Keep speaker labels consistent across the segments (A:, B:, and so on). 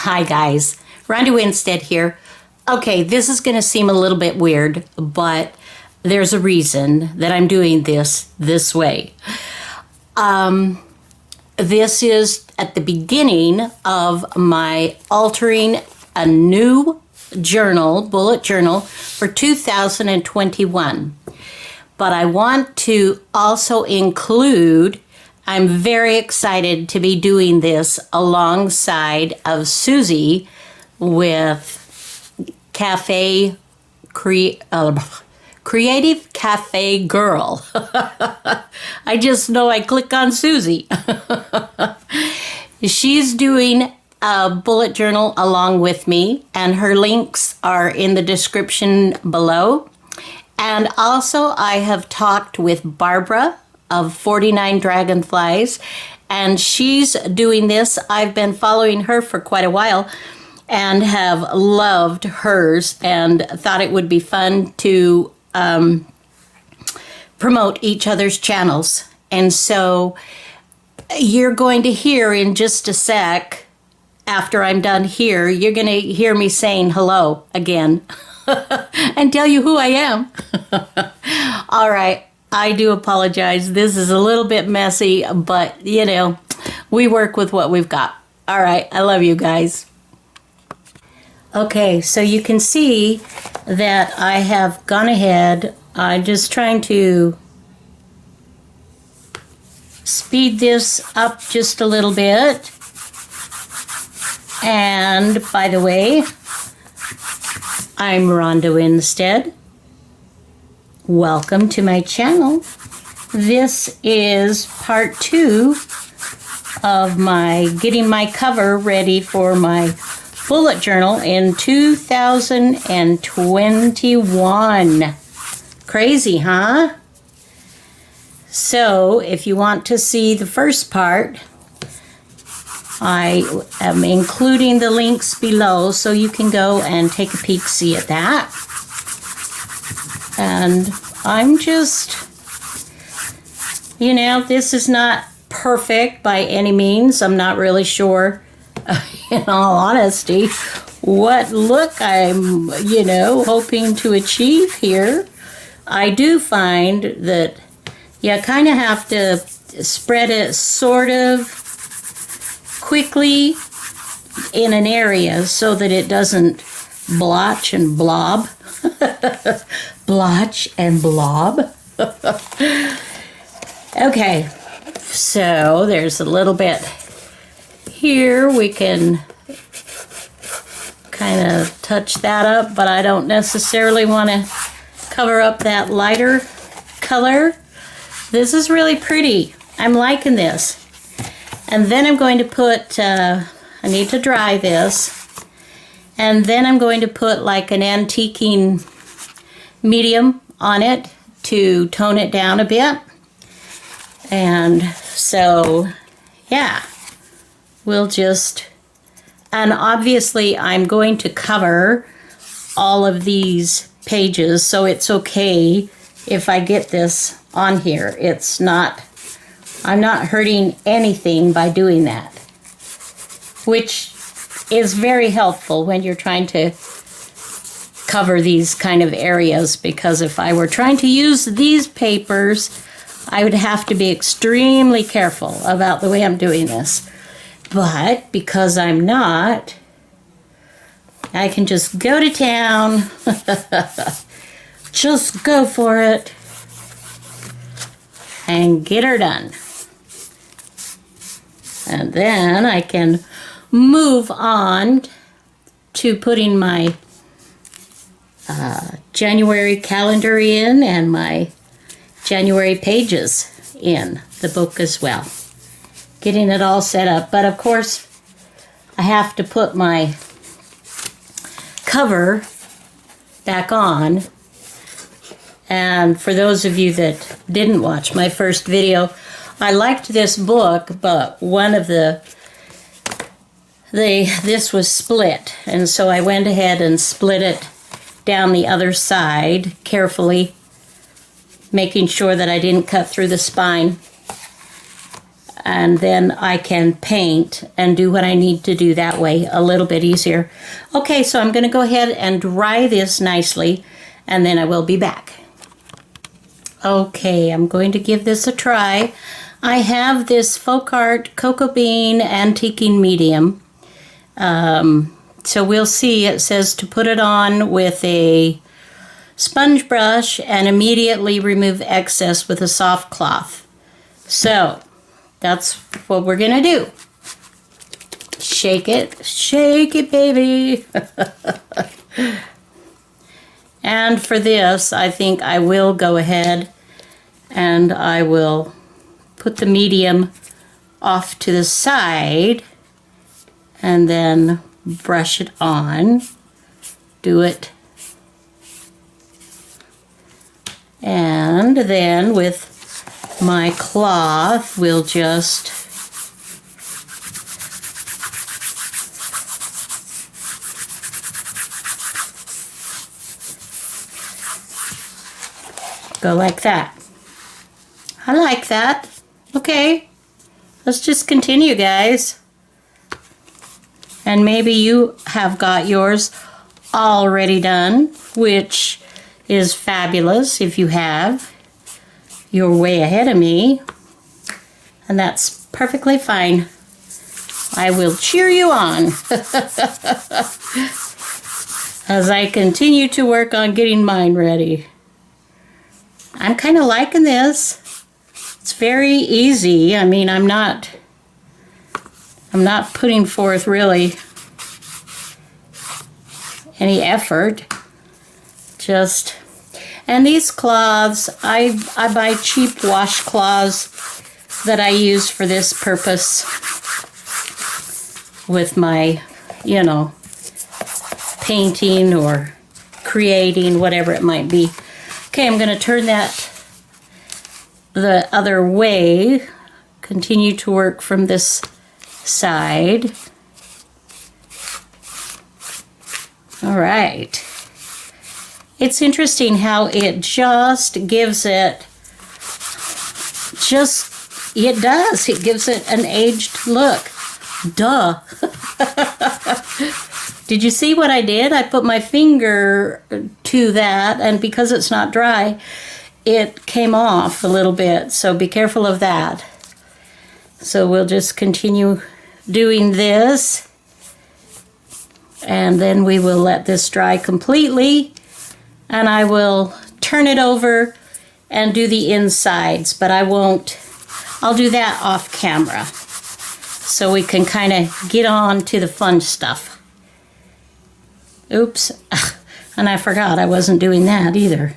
A: Hi guys, Ronda Winstead here. Okay, this is going to seem a little bit weird, but there's a reason that I'm doing this way. This is at the beginning of my altering a new journal, bullet journal, for 2021. But I want to also include, I'm very excited to be doing this alongside of Susie with Creative Cafe Girl. I just know I click on Susie. She's doing a bullet journal along with me, and her links are in the description below. And also I have talked with Barbara of 49 Dragonflies, and she's doing this. I've been following her for quite a while and have loved hers and thought it would be fun to promote each other's channels. And so you're going to hear in just a sec, after I'm done here, you're going to hear me saying hello again and tell you who I am. All right. I do apologize. This is a little bit messy, but you know, we work with what we've got. All right. I love you guys. Okay, so you can see that I have gone ahead. I'm just trying to speed this up just a little bit. And by the way, I'm Ronda Winstead. Welcome to my channel. This is part 2 of my getting my cover ready for my bullet journal in 2021. Crazy, huh? So if you want to see the first part, I am including the links below so you can go and take a peek-see at that. And I'm just, you know, this is not perfect by any means. I'm not really sure, in all honesty, what look I'm, you know, hoping to achieve here. I do find that you kind of have to spread it sort of quickly in an area so that it doesn't blotch and blob. Blotch and blob. Okay, so there's a little bit here. We can kind of touch that up, but I don't necessarily want to cover up that lighter color. This is really pretty. I'm liking this. And then I'm going to put, I need to dry this. And then I'm going to put like an antiquing medium on it to tone it down a bit. And so, yeah, we'll just, and obviously I'm going to cover all of these pages, so it's okay if I get this on here. It's not, I'm not hurting anything by doing that, which is very helpful when you're trying to cover these kind of areas, because if I were trying to use these papers, I would have to be extremely careful about the way I'm doing this. But because I'm not, I can just go to town, just go for it, and get her done. And then I can move on to putting my January calendar in and my January pages in the book as well. Getting it all set up. But of course, I have to put my cover back on. And for those of you that didn't watch my first video, I liked this book, but one of this was split, and so I went ahead and split it down the other side carefully, making sure that I didn't cut through the spine. and then I can paint and do what I need to do that way a little bit easier. Okay, so I'm going to go ahead and dry this nicely, and then I will be back. Okay, I'm going to give this a try. I have this Folk Art Cocoa Bean Antiquing Medium. So we'll see. It says to put it on with a sponge brush and immediately remove excess with a soft cloth. So that's what we're gonna do. Shake it, baby. And for this, I think I will go ahead and I will put the medium off to the side and then brush it on. Do it. And then with my cloth, we'll just go like that. I like that. Okay, let's just continue, guys. And maybe you have got yours already done, which is fabulous if you have. You're way ahead of me, and that's perfectly fine. I will cheer you on as I continue to work on getting mine ready. I'm kind of liking this. It's very easy. I mean, I'm not putting forth really any effort. Just, and these cloths, I buy cheap washcloths that I use for this purpose with my, you know, painting or creating, whatever it might be. Okay, I'm going to turn that the other way. Continue to work from this side. All right. It's interesting how it just gives it, it does. It gives it an aged look. Duh. Did you see what I did? I put my finger to that, and because it's not dry, it came off a little bit, so be careful of that. So we'll just continue doing this, and then we will let this dry completely, and I will turn it over and do the insides, but I'll do that off camera so we can kind of get on to the fun stuff. Oops, and I forgot I wasn't doing that either.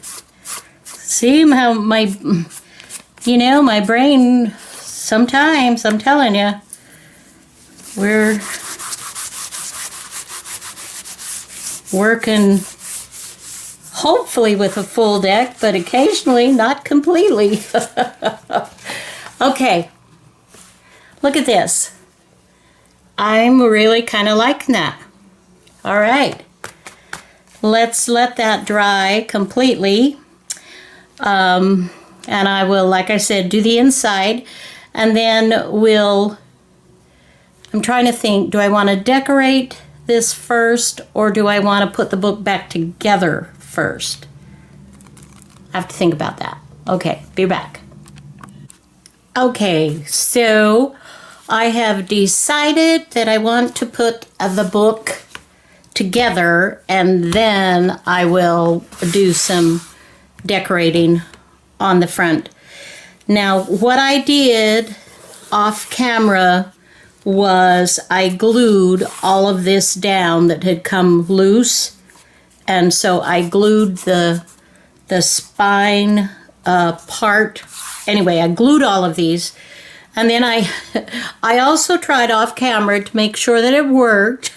A: See how my brain, sometimes, I'm telling you, we're working hopefully with a full deck, but occasionally not completely. Okay, look at this. I'm really kind of liking that. All right, let's let that dry completely. And I will, like I said, do the inside, and then I'm trying to think, do I want to decorate this first, or do I want to put the book back together first? I have to think about that. Okay, be back. Okay, so I have decided that I want to put the book together, and then I will do some decorating on the front. Now, what I did off camera was I glued all of this down that had come loose, and so I glued the spine part. Anyway, I glued all of these, and then I also tried off camera to make sure that it worked.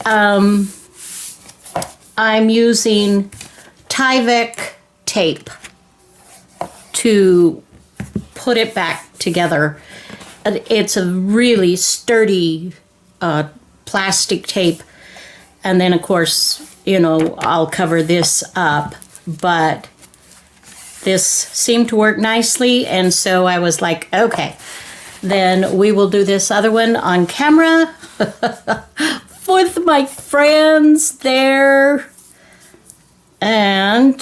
A: I'm using Tyvek tape to put it back together. It's a really sturdy plastic tape, and then of course, you know, I'll cover this up, but this seemed to work nicely, and so I was like, okay, then we will do this other one on camera with my friends there. And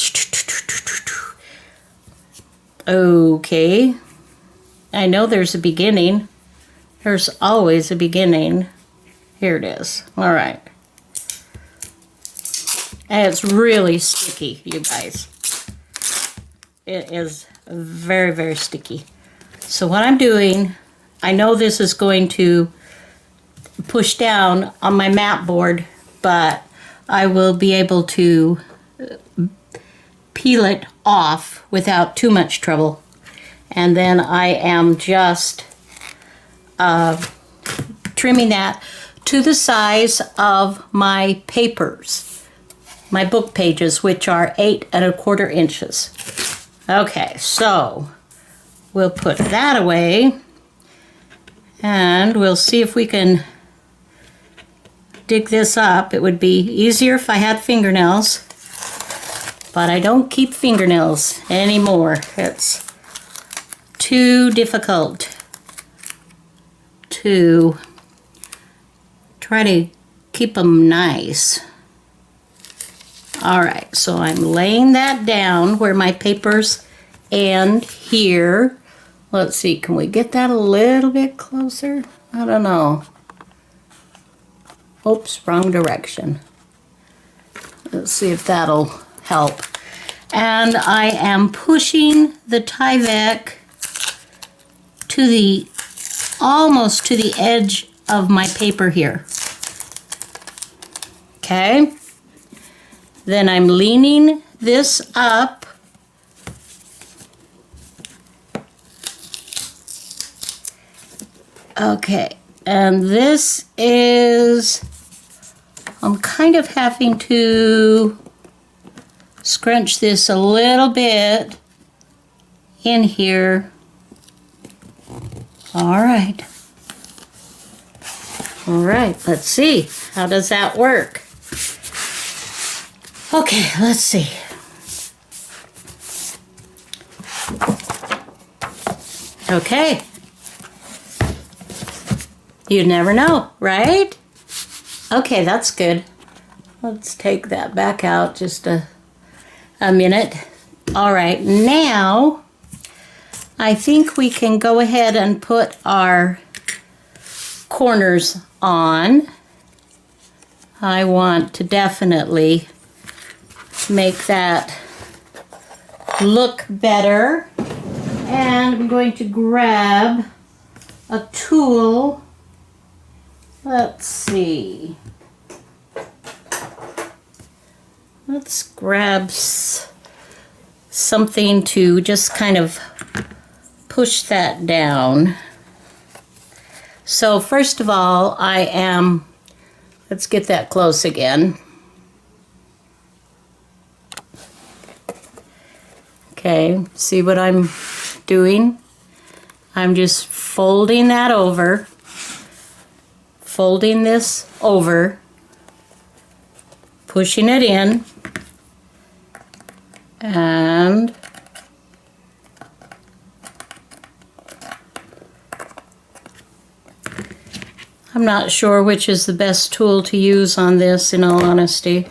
A: okay, I know there's a beginning. There's always a beginning. Here it is. All right. And it's really sticky, you guys. It is very, very sticky. So what I'm doing, I know this is going to push down on my mat board, but I will be able to peel it off without too much trouble. And then I am just trimming that to the size of my papers, my book pages, which are 8 1/4 inches. Okay, so we'll put that away, and we'll see if we can dig this up. It would be easier if I had fingernails, but I don't keep fingernails anymore. It's too difficult to try to keep them nice. All right, so I'm laying that down where my papers end here. Let's see, can we get that a little bit closer? I don't know. Oops, wrong direction. Let's see if that'll help. And I am pushing the Tyvek to the, almost to the edge of my paper here. Okay. Then I'm leaning this up. Okay, and this is, I'm kind of having to scrunch this a little bit in here. All right. All right, let's see. How does that work? Okay, let's see. Okay. You never know, right? Okay, that's good. Let's take that back out just a minute. All right, now I think we can go ahead and put our corners on. I want to definitely make that look better. And I'm going to grab a tool. Let's see. Let's grab something to just kind of push that down. So first of all, let's get that close again. Okay, see what I'm doing? I'm just folding that over, folding this over, pushing it in, and I'm not sure which is the best tool to use on this, in all honesty.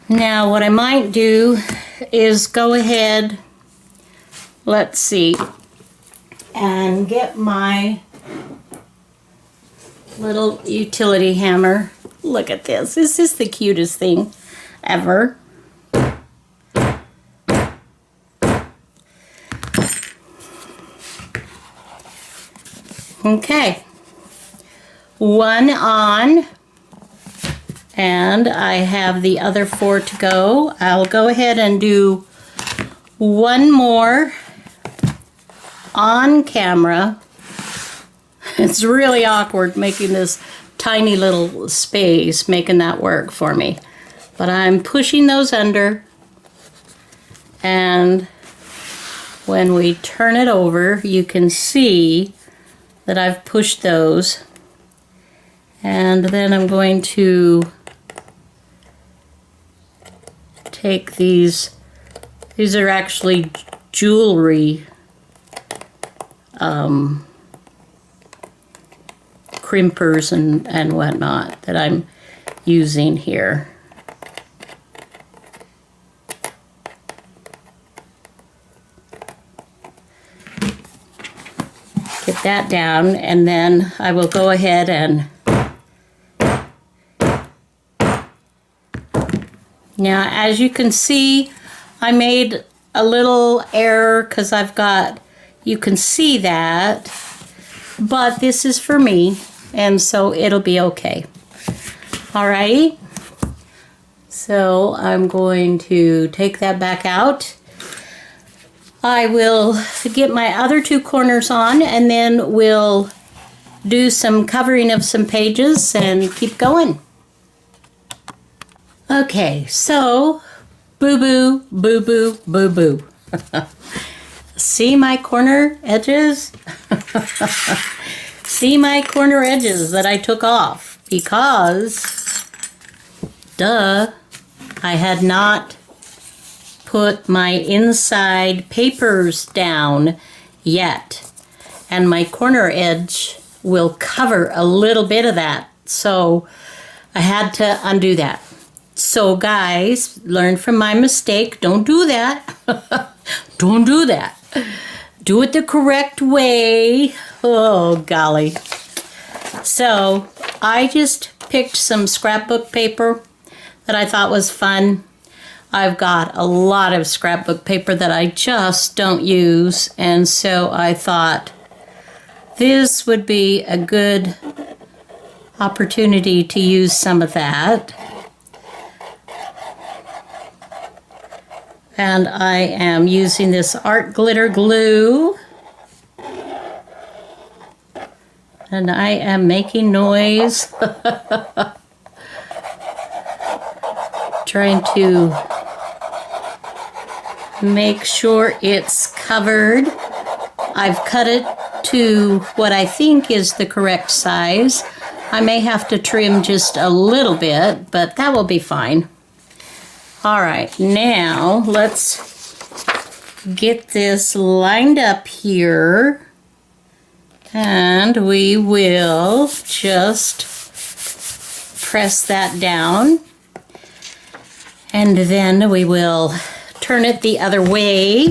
A: Now what I might do is go ahead, let's see, and get my little utility hammer. Look at this. This is the cutest thing ever. Okay. One on. And I have the other 4 to go. I'll go ahead and do one more on camera. It's really awkward making this tiny little space making that work for me. But I'm pushing those under, and when we turn it over, you can see that I've pushed those. And then I'm going to take these are actually jewelry crimpers and whatnot that I'm using here. Get that down, and then I will go ahead and now, as you can see, I made a little error because I've got, you can see that, but this is for me, and so it'll be okay. Alrighty, so I'm going to take that back out. I will get my other two corners on, and then we'll do some covering of some pages and keep going. Okay, so boo-boo, boo-boo, boo-boo. See my corner edges? See my corner edges that I took off because, duh, I had not put my inside papers down yet. And my corner edge will cover a little bit of that. So I had to undo that. So guys, learn from my mistake. Don't do that. Don't do that. Do it the correct way. Oh, golly. So I just picked some scrapbook paper that I thought was fun. I've got a lot of scrapbook paper that I just don't use, and so I thought this would be a good opportunity to use some of that. And I am using this art glitter glue. And I am making noise. Trying to make sure it's covered. I've cut it to what I think is the correct size. I may have to trim just a little bit, but that will be fine. All right, now let's get this lined up here, and we will just press that down, and then we will turn it the other way.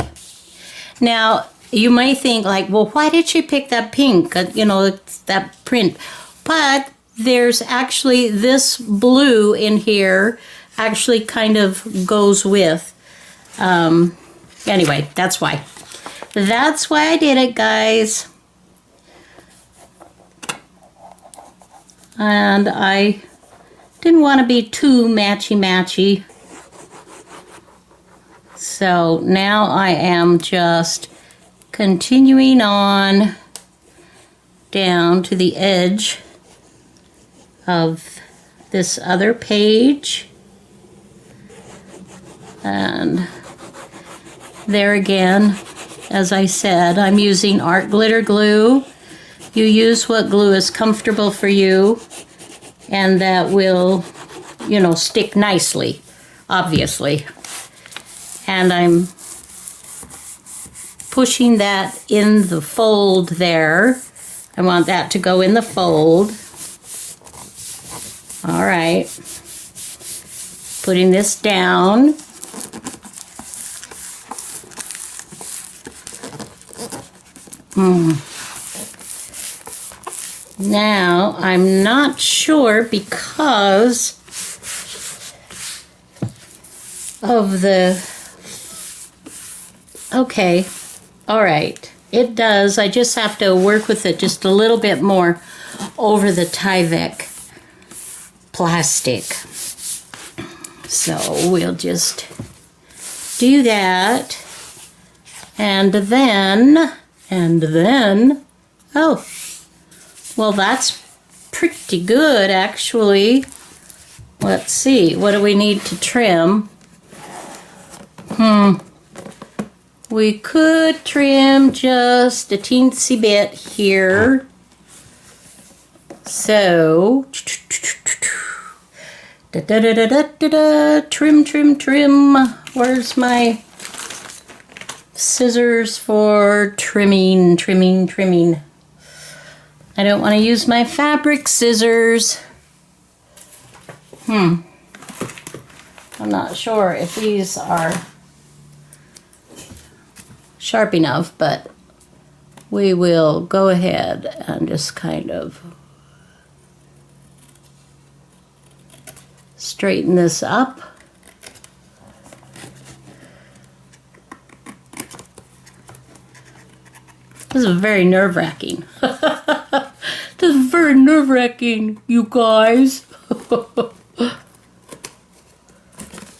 A: Now, you might think like, well, why did she pick that pink, you know, that print? But there's actually this blue in here actually kind of goes with. Anyway, that's why. That's why I did it, guys. And I didn't want to be too matchy-matchy. So now I am just continuing on down to the edge of this other page. And there again, as I said, I'm using art glitter glue. You use what glue is comfortable for you, and that will, you know, stick nicely, obviously. And I'm pushing that in the fold there. I want that to go in the fold. All right. Putting this down. Now, I'm not sure because of the... Okay, all right. It does. I just have to work with it just a little bit more over the Tyvek plastic. So we'll just do that. And then, oh, well, that's pretty good, actually. Let's see, what do we need to trim? We could trim just a teensy bit here. So, trim, trim, trim. Where's my scissors for trimming, trimming, trimming? I don't want to use my fabric scissors. I'm not sure if these are sharp enough, but we will go ahead and just kind of straighten this up. This is very nerve-wracking. This is very nerve-wracking, you guys.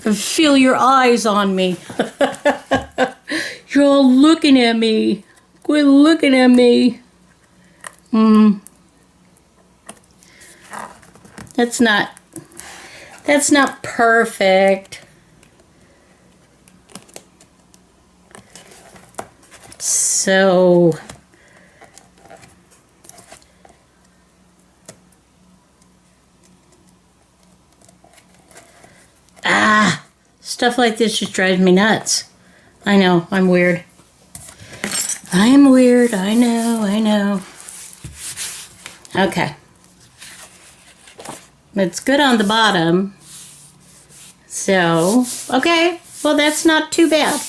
A: I feel your eyes on me. You're all looking at me. Quit looking at me. That's not perfect. So stuff like this just drives me nuts. I know, I'm weird. I'm weird, I know. Okay. It's good on the bottom. So, okay, well that's not too bad.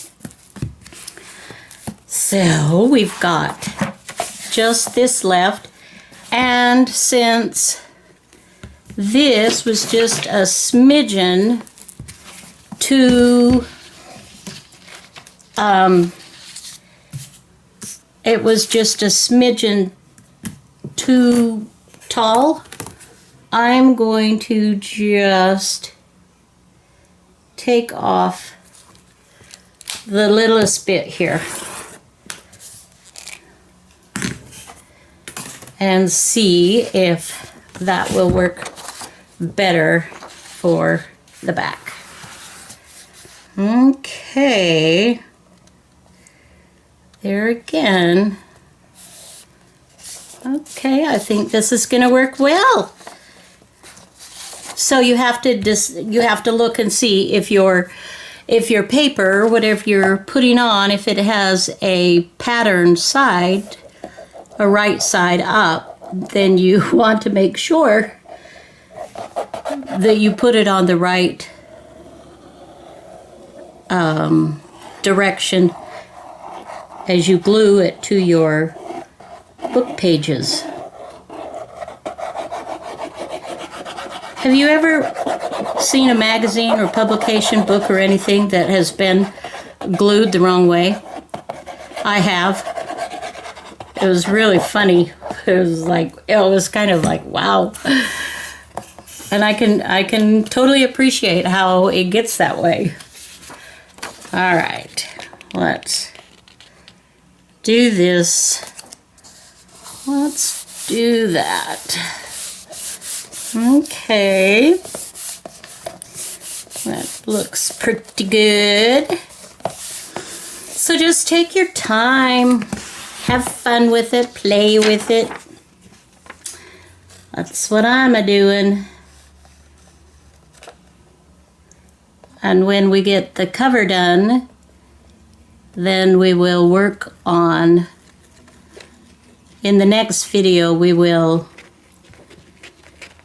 A: So, we've got just this left. And since this was just a smidgen too, it was just a smidgen too tall, I'm going to just take off the littlest bit here and see if that will work better for the back. Okay, there again. Okay, I think this is going to work well. So you have to look and see if your paper, whatever you're putting on, if it has a pattern side, a right side up, then you want to make sure that you put it on the right direction as you glue it to your book pages. Have you ever seen a magazine or publication, book or anything that has been glued the wrong way? I have. It was really funny. It was kind of like, wow. And I can totally appreciate how it gets that way. All right, let's do this. Let's do that. Okay. That looks pretty good. So just take your time. Have fun with it. Play with it. That's what I'm a-doing. And when we get the cover done, then we will work on, in the next video, we will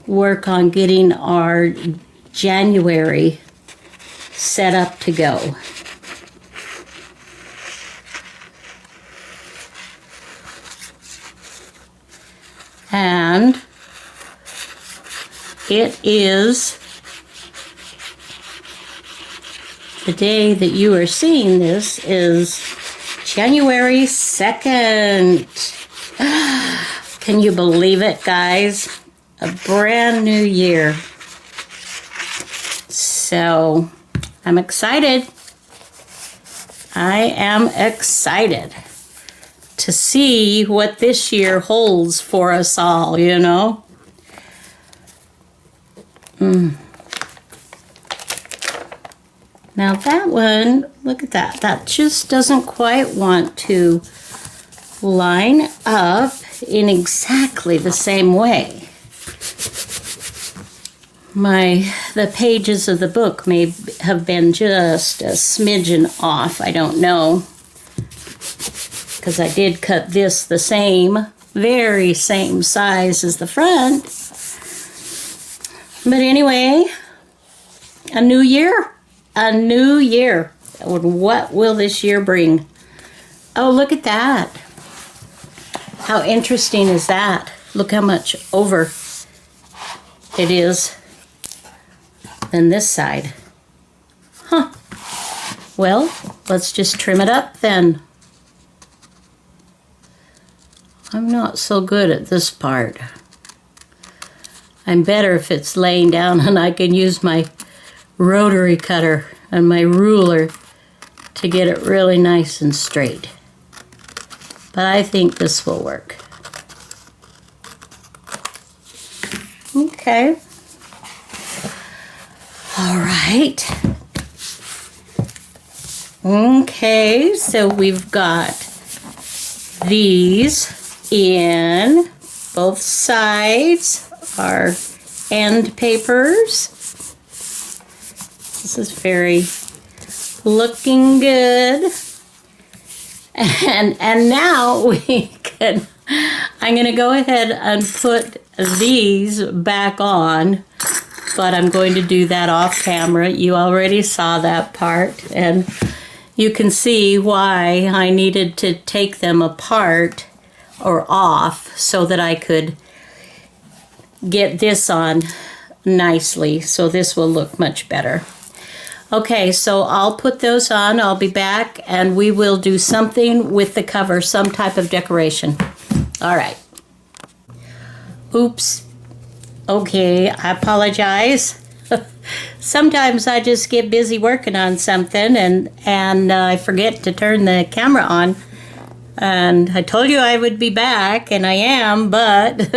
A: work on getting our January set up to go. And it is the day that you are seeing this is January 2nd. Can you believe it, guys? A brand new year. So, I'm excited. I am excited to see what this year holds for us all, you know. Now that one, look at that. That just doesn't quite want to line up in exactly the same way. The pages of the book may have been just a smidgen off. I don't know. Because I did cut this the very same size as the front. But anyway, a new year. A new year. What will this year bring? Oh, look at that. How interesting is that? Look how much over it is than this side. Huh. Well, let's just trim it up then. I'm not so good at this part. I'm better if it's laying down and I can use my rotary cutter and my ruler to get it really nice and straight. But I think this will work. Okay. All right. Okay, so we've got these in both sides, our end papers. This is very looking good. And now we can, I'm going to go ahead and put these back on, but I'm going to do that off camera. You already saw that part, and you can see why I needed to take them apart or off so that I could get this on nicely. So this will look much better. Okay, so I'll put those on. I'll be back and we will do something with the cover, some type of decoration. All right. Oops. Okay, I apologize. Sometimes I just get busy working on something and I forget to turn the camera on. And I told you I would be back, and I am, but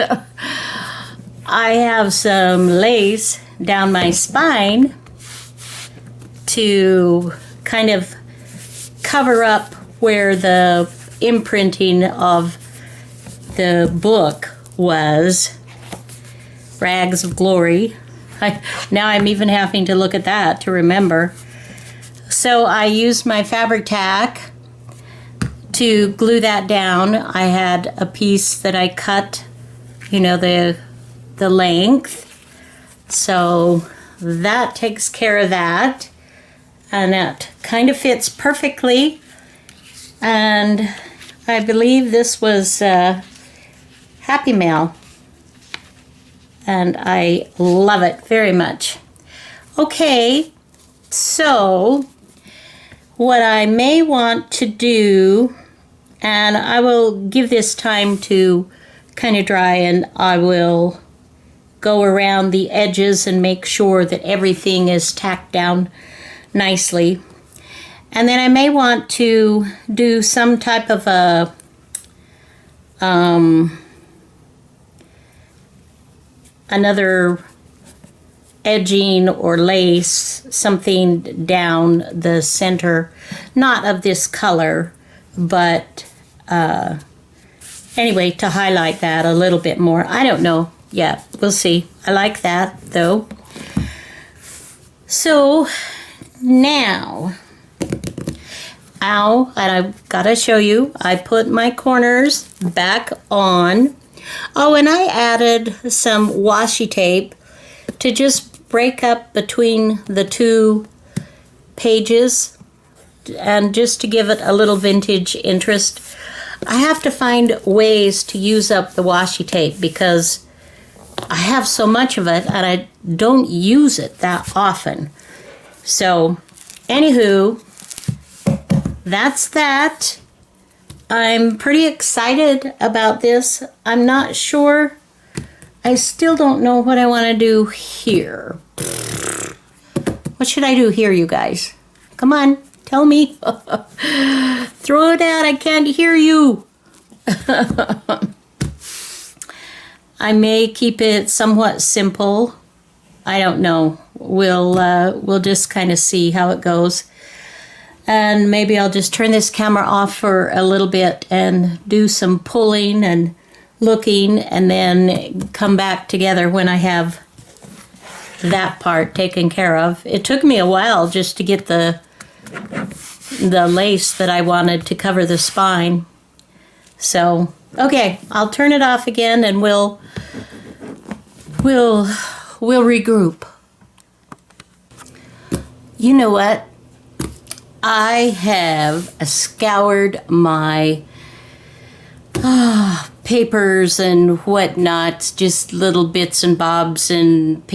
A: I have some lace down my spine to kind of cover up where the imprinting of the book was. Rags of Glory. Now I'm even having to look at that to remember. So I used my fabric tack to glue that down. I had a piece that I cut, you know, the length. So that takes care of that. And that kind of fits perfectly. And I believe this was Happy Mail. And I love it very much. Okay, so what I may want to do, and I will give this time to kind of dry, and I will go around the edges and make sure that everything is tacked down nicely. And then I may want to do some type of a another edging or lace, something down the center, not of this color, but anyway, to highlight that a little bit more. I don't know yet. We'll see. I like that though. So now, and I've got to show you, I put my corners back on. Oh, and I added some washi tape to just break up between the two pages and just to give it a little vintage interest. I have to find ways to use up the washi tape because I have so much of it and I don't use it that often. So, anywho, that's that. I'm pretty excited about this. I'm not sure. I still don't know what I want to do here. What should I do here, you guys? Come on, tell me. Throw it out, I can't hear you. I may keep it somewhat simple I don't know. We'll just kind of see how it goes. And maybe I'll just turn this camera off for a little bit and do some pulling and looking, and then come back together when I have that part taken care of. It took me a while just to get the lace that I wanted to cover the spine. So, okay, I'll turn it off again and we'll regroup. You know what? I have scoured my papers and whatnot, just little bits and bobs, and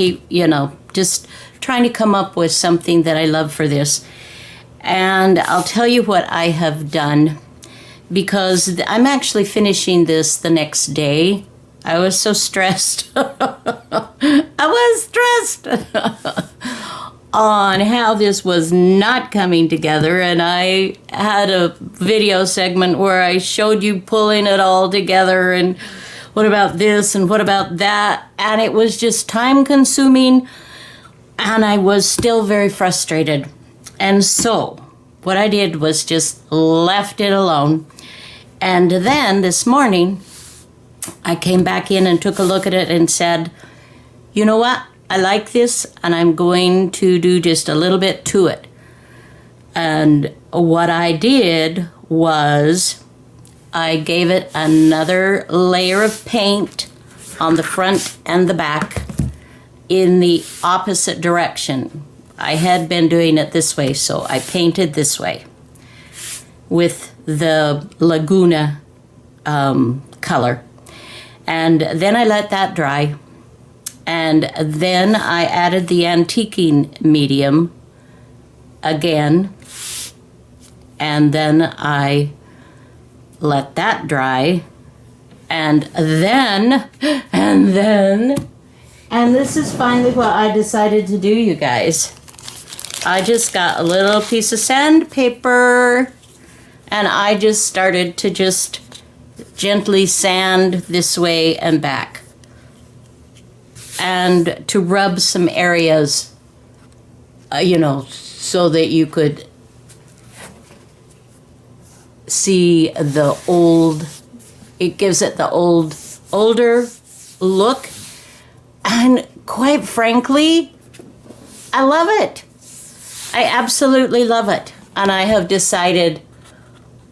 A: just trying to come up with something that I love for this. And I'll tell you what I have done, because I'm actually finishing this the next day. I was so stressed. I was stressed on how this was not coming together, and I had a video segment where I showed you pulling it all together, and what about this and what about that, and it was just time consuming, and I was still very frustrated. And so what I did was just left it alone. And then this morning I came back in and took a look at it and said, you know what? I like this, and I'm going to do just a little bit to it. And what I did was I gave it another layer of paint on the front and the back in the opposite direction. I had been doing it this way, so I painted this way with the Laguna color. And then I let that dry. And then I added the antiquing medium again, and then I let that dry, and this is finally what I decided to do, you guys. I just got a little piece of sandpaper, and I just started to just gently sand this way and back, and to rub some areas, so that you could see the old, it gives it the older look. And quite frankly, I love it. I absolutely love it. And I have decided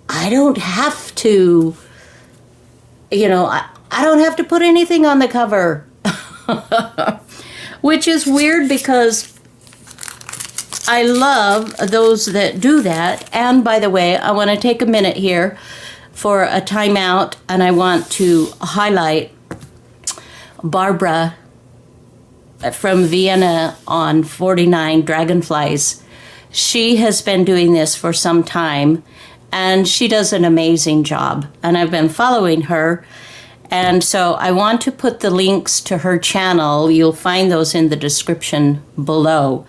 A: I don't have to, I don't have to put anything on the cover. Which is weird, because I love those that do that. And by the way, I want to take a minute here for a timeout, and I want to highlight Barbara from Vienna on 49 Dragonflies. She has been doing this for some time, and she does an amazing job, and I've been following her. And so I want to put the links to her channel. You'll find those in the description below.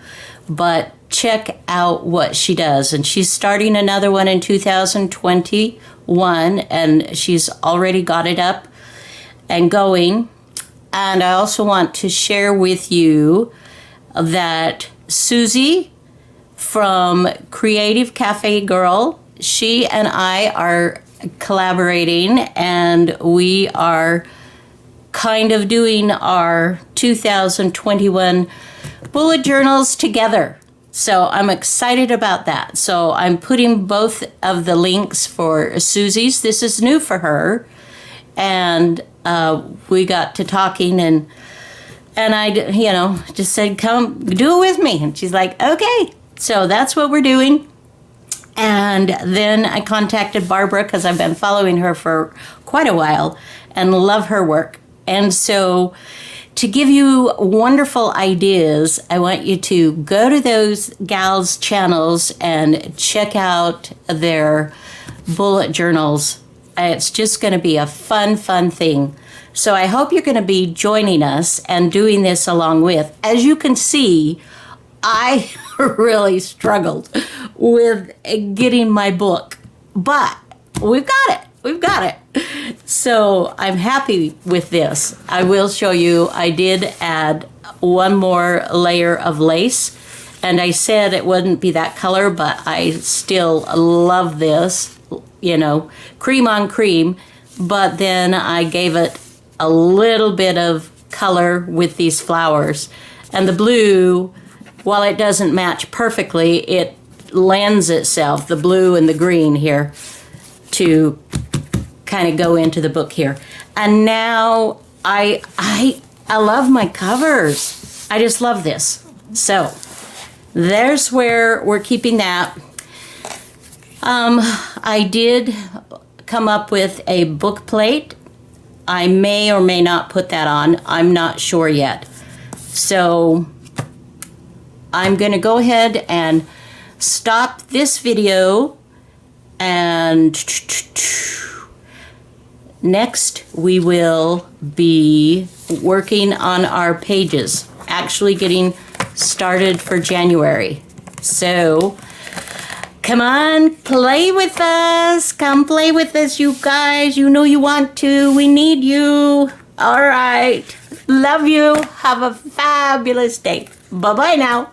A: But check out what she does. And she's starting another one in 2021, and she's already got it up and going. And I also want to share with you that Susie from Creative Cafe Girl, she and I are collaborating, and we are kind of doing our 2021 bullet journals together. So I'm excited about that. So I'm putting both of the links for Susie's. This is new for her. And we got to talking, and I, just said, come do it with me. And she's like, okay. So that's what we're doing. And then I contacted Barbara, because I've been following her for quite a while and love her work. And so to give you wonderful ideas, I want you to go to those gals' channels and check out their bullet journals. It's just going to be a fun thing. So I hope you're going to be joining us and doing this along with. As you can see, I really struggled with getting my book, but we've got it. So I'm happy with this. I will show you, I did add one more layer of lace. And I said it wouldn't be that color, but I still love this, you know, cream on cream. But then I gave it a little bit of color with these flowers. And the blue, while it doesn't match perfectly, it lends itself, the blue and the green here, to kind of go into the book here. And now I love my covers. I just love this. So there's where we're keeping that. I did come up with a book plate. I may or may not put that on. I'm not sure yet. So I'm going to go ahead and stop this video, and next we will be working on our pages, actually getting started for January. So come on, play with us. Come play with us, you guys. You know you want to. We need you. All right. Love you. Have a fabulous day. Bye-bye now.